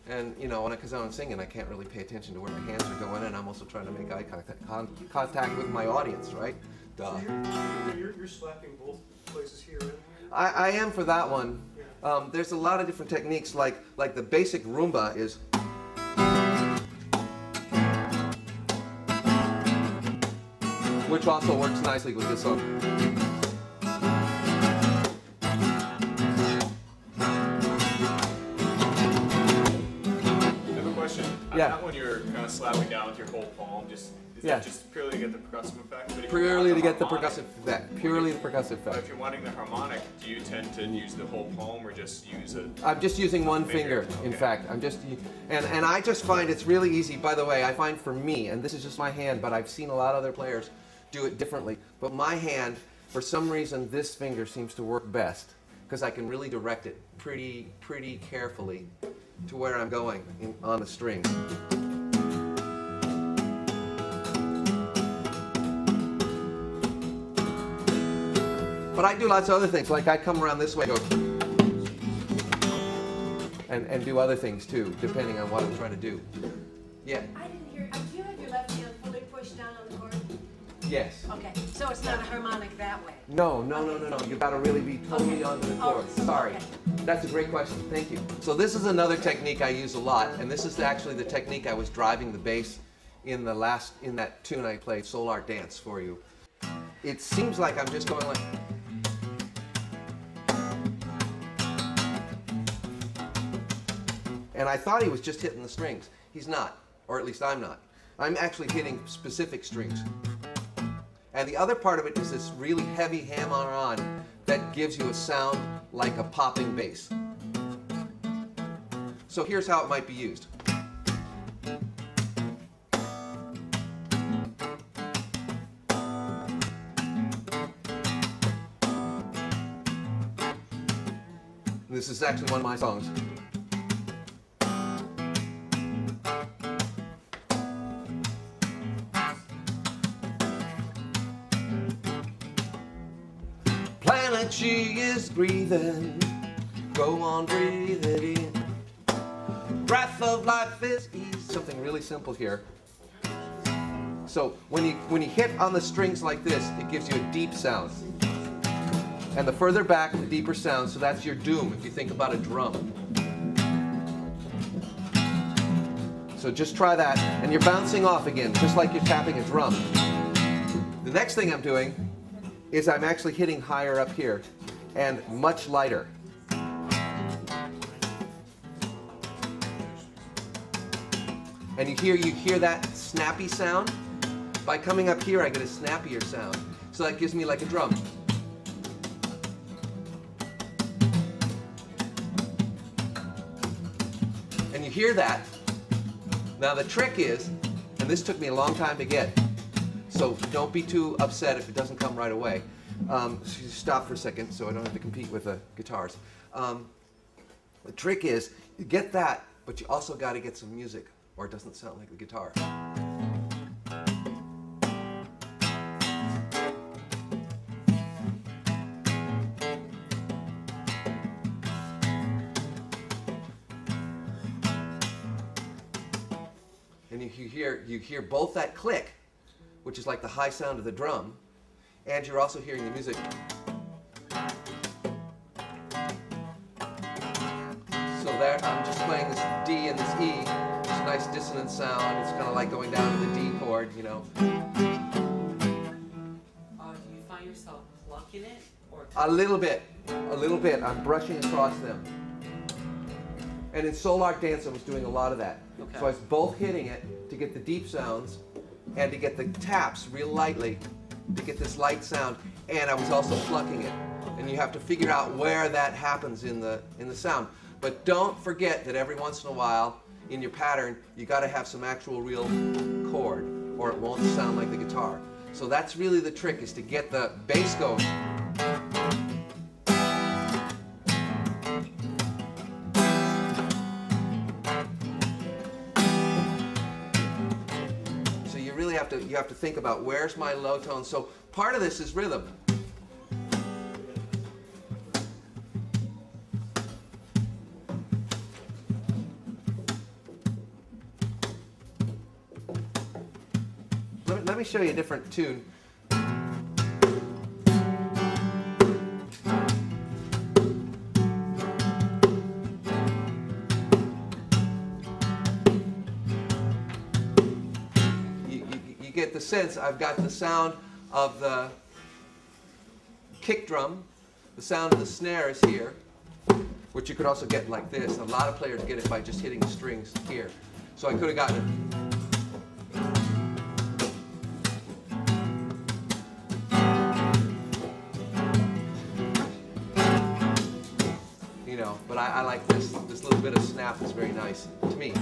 And you know, because I'm singing, I can't really pay attention to where my hands are going, and I'm also trying to make eye contact with my audience, right? Duh. So you're slapping both places here and here? I am for that one. Yeah. There's a lot of different techniques, like the basic rumba is. Which also works nicely with this song. Yeah. Not when you're kind of slapping down with your whole palm, is that just purely to get the percussive effect? But purely to get the percussive effect. Purely the percussive effect. But if you're wanting the harmonic, do you tend to use the whole palm or just use a... I'm just using one finger, in fact. I'm just, and I just find it's really easy. By the way, I find for me, and this is just my hand, but I've seen a lot of other players do it differently. But my hand, for some reason, this finger seems to work best because I can really direct it pretty carefully to where I'm going on the strings. But I do lots of other things, like I come around this way, go, and do other things too, depending on what I'm trying to do. Yeah? I didn't hear, do you have your left hand fully pushed down on the chord? Yes. Okay, so it's not a harmonic that way? No. You've got to really be totally onto the chord. Sorry. Okay. That's a great question. Thank you. So this is another technique I use a lot, and this is actually the technique I was driving the bass in that tune I played, Solar Dance, for you. It seems like I'm just going like... And I thought he was just hitting the strings. He's not, or at least I'm not. I'm actually hitting specific strings. And the other part of it is this really heavy hammer-on that gives you a sound like a popping bass. So here's how it might be used. This is actually one of my songs. Planet, she is breathing. Go on, breathe it in. Breath of life is easy. Something really simple here. So when you hit on the strings like this, it gives you a deep sound. And the further back, the deeper sound. So that's your doom if you think about a drum. So just try that, and you're bouncing off again, just like you're tapping a drum. The next thing I'm doing is I'm actually hitting higher up here and much lighter. And you hear that snappy sound? By coming up here, I get a snappier sound. So that gives me like a drum. And you hear that. Now the trick is, and this took me a long time to get, so don't be too upset if it doesn't come right away. So stop for a second so I don't have to compete with the guitars. The trick is, you get that, but you also got to get some music, or it doesn't sound like the guitar. And you hear both that click, which is like the high sound of the drum, and you're also hearing the music. So there, I'm just playing this D and this E. It's a nice dissonant sound. It's kind of like going down to the D chord, you know. Do you find yourself plucking it? Or A little bit. I'm brushing across them. And in Solar Dance, I was doing a lot of that. Okay. So I was both hitting it to get the deep sounds and to get the taps real lightly to get this light sound, and I was also plucking it. And you have to figure out where that happens in the sound. But don't forget that every once in a while in your pattern you got to have some actual real chord, or it won't sound like the guitar. So that's really the trick, is to get the bass going. You have to think about where's my low tone. So part of this is rhythm. let me show you a different tune. You get the sense I've got the sound of the kick drum, the sound of the snare is here, which you could also get like this. A lot of players get it by just hitting the strings here. So I could have gotten it. You know, but I like this little bit of snap is very nice to me.